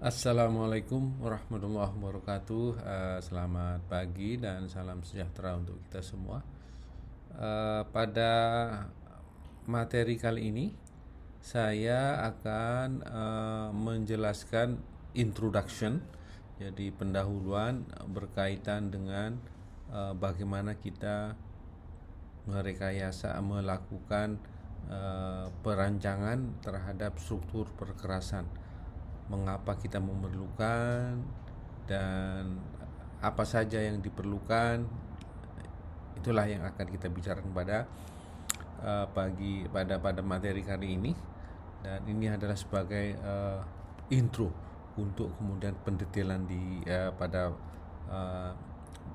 Assalamualaikum warahmatullahi wabarakatuh. Selamat pagi dan salam sejahtera untuk kita semua. Pada materi kali ini saya akan menjelaskan introduction, jadi pendahuluan berkaitan dengan bagaimana kita melakukan perancangan terhadap struktur perkerasan, mengapa kita memerlukan dan apa saja yang diperlukan. Itulah yang akan kita bicarakan pada materi kali ini, dan ini adalah sebagai intro untuk kemudian pendetailan pada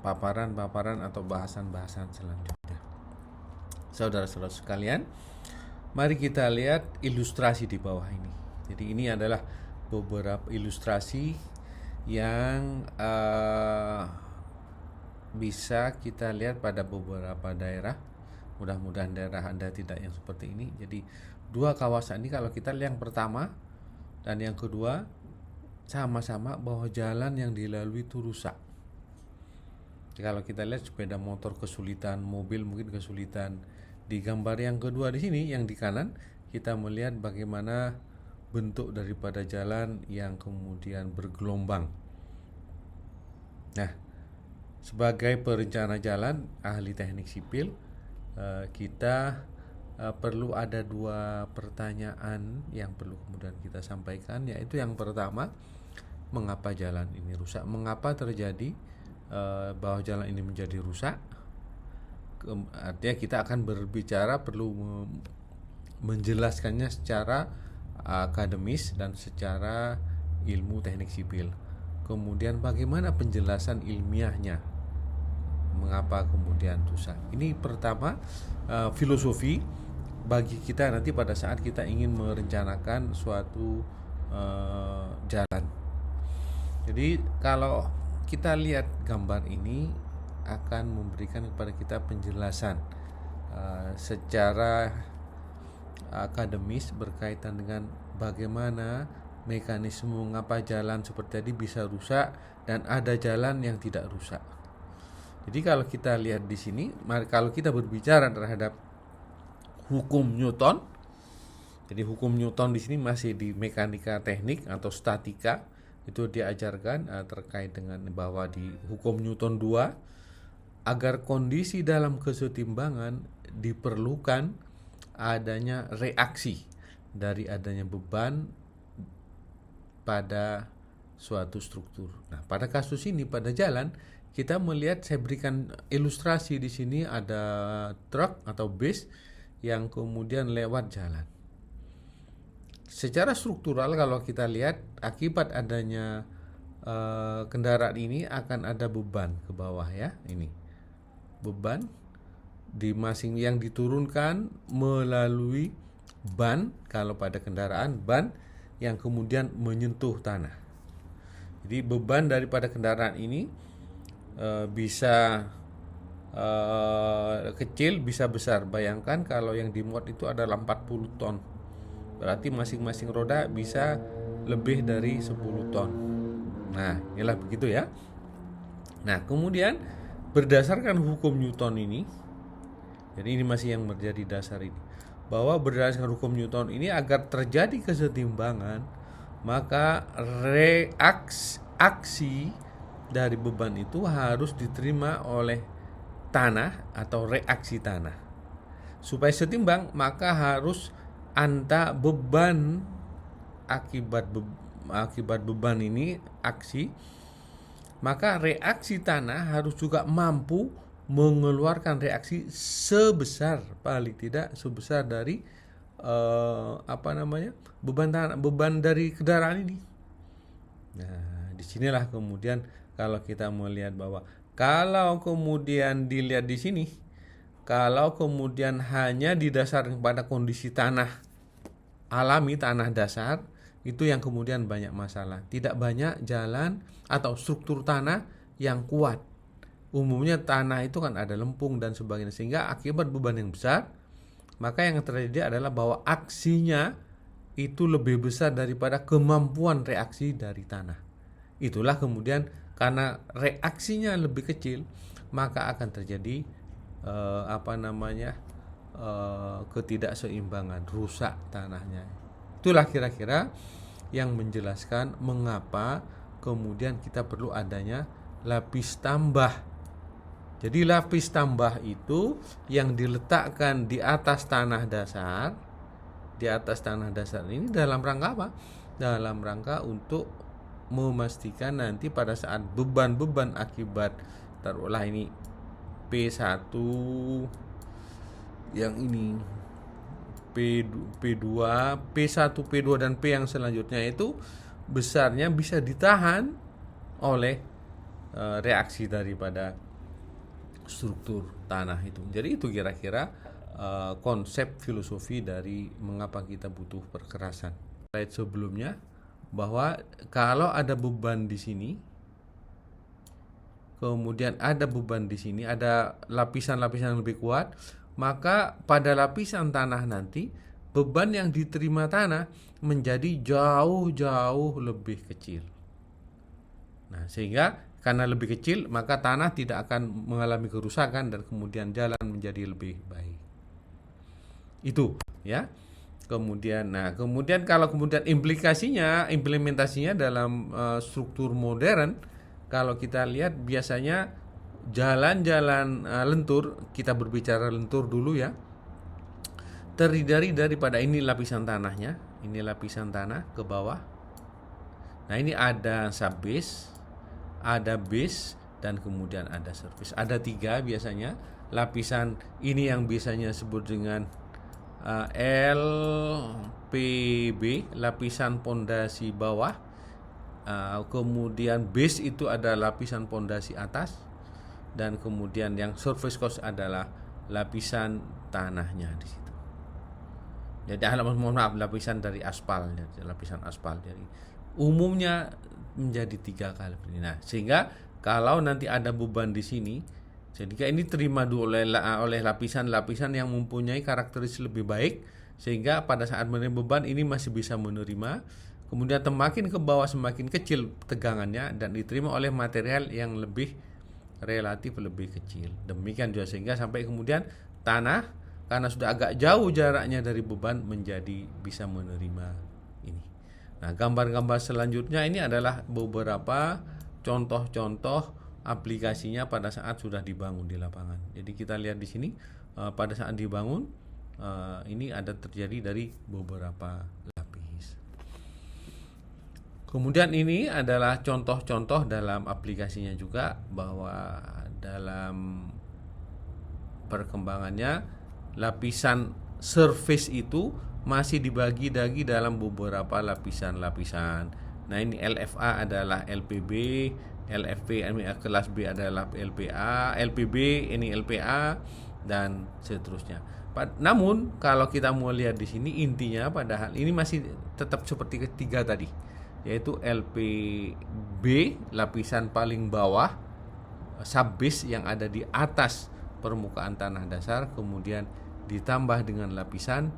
paparan-paparan atau bahasan-bahasan selanjutnya. Saudara-saudara sekalian, mari kita lihat ilustrasi di bawah ini. Jadi ini adalah beberapa ilustrasi yang bisa kita lihat pada beberapa daerah. Mudah-mudahan daerah Anda tidak yang seperti ini. Jadi dua kawasan ini, kalau kita lihat yang pertama dan yang kedua, sama-sama bahwa jalan yang dilalui itu rusak. Jadi kalau kita lihat sepeda motor kesulitan, mobil mungkin kesulitan. Di gambar yang kedua di sini, yang di kanan, kita melihat bagaimana bentuk daripada jalan yang kemudian bergelombang. Nah, sebagai perencana jalan, ahli teknik sipil, kita perlu ada dua pertanyaan yang perlu kemudian kita sampaikan, yaitu yang pertama, mengapa jalan ini rusak? Mengapa terjadi bahwa jalan ini menjadi rusak? Artinya kita akan berbicara, perlu menjelaskannya secara akademis dan secara ilmu teknik sipil. Kemudian bagaimana penjelasan ilmiahnya, mengapa kemudian rusak. Ini pertama, filosofi bagi kita nanti pada saat kita ingin merencanakan suatu jalan. Jadi kalau kita lihat gambar ini akan memberikan kepada kita penjelasan secara akademis berkaitan dengan bagaimana mekanisme mengapa jalan seperti tadi bisa rusak dan ada jalan yang tidak rusak. Jadi kalau kita lihat di sini, kalau kita berbicara terhadap hukum Newton, jadi hukum Newton di sini masih di mekanika teknik atau statika, itu diajarkan terkait dengan bahwa di hukum Newton 2, agar kondisi dalam kesetimbangan diperlukan adanya reaksi dari adanya beban pada suatu struktur. Nah, pada kasus ini pada jalan, kita melihat, saya berikan ilustrasi di sini, ada truk atau bus yang kemudian lewat jalan. Secara struktural kalau kita lihat, akibat adanya kendaraan ini akan ada beban ke bawah, ya. Ini beban di masing yang diturunkan melalui ban, kalau pada kendaraan ban yang kemudian menyentuh tanah. Jadi beban daripada kendaraan ini bisa kecil, bisa besar. Bayangkan kalau yang dimuat itu adalah 40 ton, berarti masing-masing roda bisa lebih dari 10 ton. Nah, inilah begitu ya. Nah, kemudian berdasarkan hukum Newton ini, jadi ini masih yang menjadi dasar ini, bahwa berdasarkan hukum Newton ini, agar terjadi kesetimbangan, maka aksi dari beban itu harus diterima oleh tanah atau reaksi tanah. Supaya setimbang, maka harus antara beban akibat beban ini aksi, maka reaksi tanah harus juga mampu mengeluarkan reaksi sebesar, paling tidak sebesar dari beban dari kendaraan ini. Nah, disinilah kemudian kalau kita melihat bahwa kalau kemudian dilihat di sini, kalau kemudian hanya didasarkan pada kondisi tanah alami, tanah dasar, itu yang kemudian banyak masalah. Tidak banyak jalan atau struktur tanah yang kuat. Umumnya tanah itu kan ada lempung dan sebagainya, sehingga akibat beban yang besar, maka yang terjadi adalah bahwa aksinya itu lebih besar daripada kemampuan reaksi dari tanah. Itulah kemudian karena reaksinya lebih kecil, maka akan terjadi ketidakseimbangan, rusak tanahnya. Itulah kira-kira yang menjelaskan mengapa kemudian kita perlu adanya lapis tambah. Jadi lapis tambah itu yang diletakkan di atas tanah dasar. Di atas tanah dasar ini dalam rangka apa? Dalam rangka untuk memastikan nanti pada saat beban-beban akibat, taruhlah ini P1, yang ini P2, P1, P2 dan P yang selanjutnya itu besarnya bisa ditahan oleh reaksi daripada struktur tanah itu. Jadi itu kira-kira konsep filosofi dari mengapa kita butuh perkerasan. Slide sebelumnya bahwa kalau ada beban di sini, kemudian ada beban di sini, ada lapisan-lapisan yang lebih kuat, maka pada lapisan tanah nanti beban yang diterima tanah menjadi jauh-jauh lebih kecil. Nah, sehingga karena lebih kecil maka tanah tidak akan mengalami kerusakan dan kemudian jalan menjadi lebih baik. Itu ya. Kemudian kalau kemudian implementasinya dalam struktur modern, kalau kita lihat biasanya jalan-jalan lentur, kita berbicara lentur dulu ya, terdiri daripada ini lapisan tanahnya, ini lapisan tanah ke bawah. Nah, ini ada subbase, ada base, dan kemudian ada surface. Ada 3 biasanya lapisan ini yang biasanya disebut dengan LPB, lapisan pondasi bawah. Kemudian base itu ada lapisan pondasi atas, dan kemudian yang surface cost adalah lapisan tanahnya di situ. Jadi lapisan dari aspal, lapisan aspal. Jadi umumnya menjadi 3 kali. Nah, sehingga kalau nanti ada beban di sini, jadi ini terima dulu oleh lapisan-lapisan yang mempunyai karakteristik lebih baik, sehingga pada saat menerima beban ini masih bisa menerima. Kemudian semakin ke bawah semakin kecil tegangannya dan diterima oleh material yang relatif lebih kecil. Demikian juga sehingga sampai kemudian tanah karena sudah agak jauh jaraknya dari beban menjadi bisa menerima ini. Nah, gambar-gambar selanjutnya ini adalah beberapa contoh-contoh aplikasinya pada saat sudah dibangun di lapangan. Jadi kita lihat di sini pada saat dibangun ini ada terjadi dari beberapa lapis. Kemudian ini adalah contoh-contoh dalam aplikasinya juga, bahwa dalam perkembangannya lapisan surface itu masih dibagi dalam beberapa lapisan-lapisan. Nah, ini LFA adalah LPB, LFP kelas B adalah LPA, LPB ini LPA, dan seterusnya. Namun kalau kita mau lihat di sini intinya padahal ini masih tetap seperti ketiga tadi, yaitu LPB lapisan paling bawah, subbase yang ada di atas permukaan tanah dasar, kemudian ditambah dengan lapisan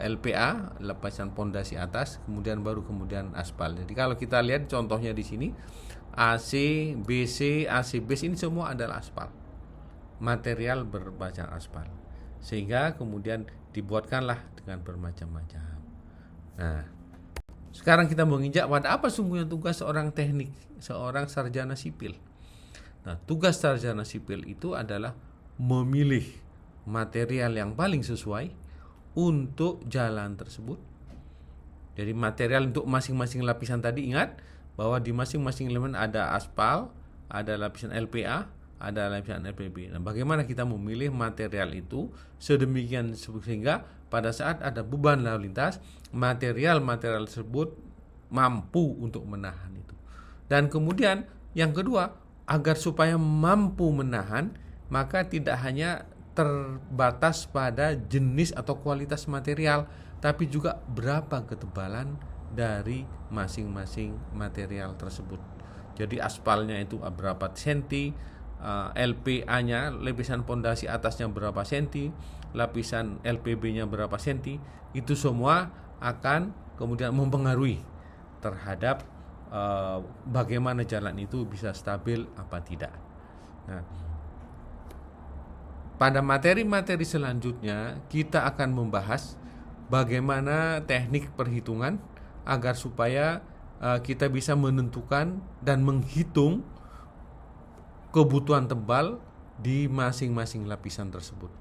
LPA, lapisan pondasi atas, kemudian aspal. Jadi kalau kita lihat contohnya di sini AC, BC, AC base ini semua adalah aspal, material berbahan aspal, sehingga kemudian dibuatkanlah dengan bermacam-macam. Nah, sekarang kita menginjak pada apa sungguhnya tugas seorang sarjana sipil. Nah, tugas sarjana sipil itu adalah memilih material yang paling sesuai untuk jalan tersebut. Jadi material untuk masing-masing lapisan tadi, ingat bahwa di masing-masing elemen ada aspal, ada lapisan LPA, ada lapisan LPB. Nah, bagaimana kita memilih material itu sedemikian sehingga pada saat ada beban lalu lintas, material-material tersebut mampu untuk menahan itu. Dan kemudian yang kedua, agar supaya mampu menahan, maka tidak hanya terbatas pada jenis atau kualitas material, tapi juga berapa ketebalan dari masing-masing material tersebut. Jadi aspalnya itu berapa senti, LPA-nya, lapisan pondasi atasnya berapa senti, lapisan LPB-nya berapa senti, itu semua akan kemudian mempengaruhi terhadap bagaimana jalan itu bisa stabil apa tidak. Nah, pada materi-materi selanjutnya kita akan membahas bagaimana teknik perhitungan agar supaya kita bisa menentukan dan menghitung kebutuhan tebal di masing-masing lapisan tersebut.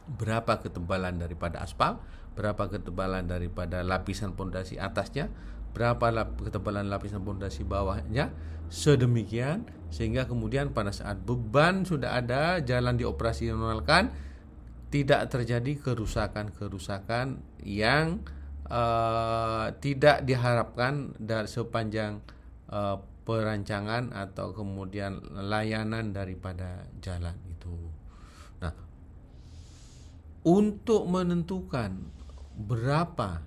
Berapa ketebalan daripada aspal, berapa ketebalan daripada lapisan pondasi atasnya, berapa ketebalan lapisan pondasi bawahnya, sedemikian sehingga kemudian pada saat beban sudah ada, jalan dioperasionalkan, tidak terjadi kerusakan-kerusakan yang tidak diharapkan dari sepanjang perancangan atau kemudian layanan daripada jalan itu. Nah, untuk menentukan berapa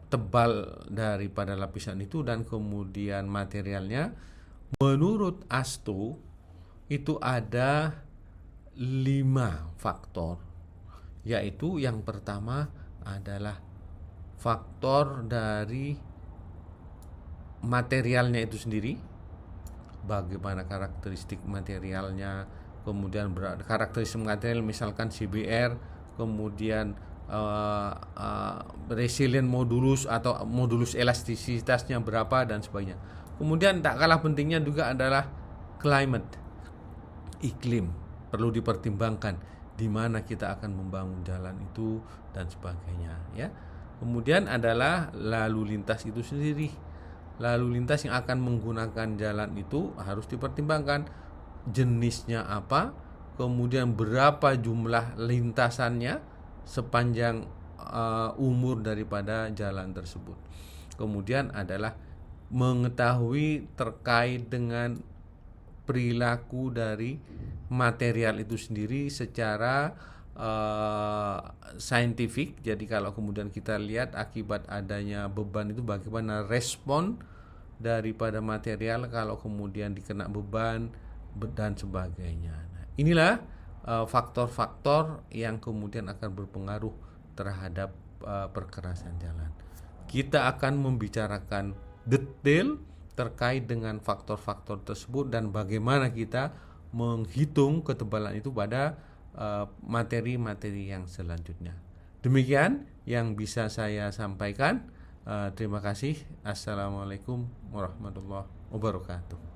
tebal daripada lapisan itu dan kemudian materialnya, menurut ASTO itu ada 5 faktor, yaitu yang pertama adalah faktor dari materialnya itu sendiri, bagaimana karakteristik materialnya, kemudian karakteristik material misalkan CBR, kemudian resilient modulus atau modulus elastisitasnya berapa dan sebagainya. Kemudian tak kalah pentingnya juga adalah climate, iklim, perlu dipertimbangkan di mana kita akan membangun jalan itu dan sebagainya, ya. Kemudian adalah lalu lintas itu sendiri. Lalu lintas yang akan menggunakan jalan itu harus dipertimbangkan jenisnya apa, kemudian berapa jumlah lintasannya sepanjang umur daripada jalan tersebut. Kemudian adalah mengetahui terkait dengan perilaku dari material itu sendiri secara saintifik. Jadi kalau kemudian kita lihat akibat adanya beban itu bagaimana respon daripada material kalau kemudian dikena beban dan sebagainya. Nah, inilah faktor-faktor yang kemudian akan berpengaruh terhadap perkerasan jalan. Kita akan membicarakan detail terkait dengan faktor-faktor tersebut dan bagaimana kita menghitung ketebalan itu pada materi-materi yang selanjutnya. Demikian yang bisa saya sampaikan. Terima kasih. Assalamualaikum warahmatullahi wabarakatuh.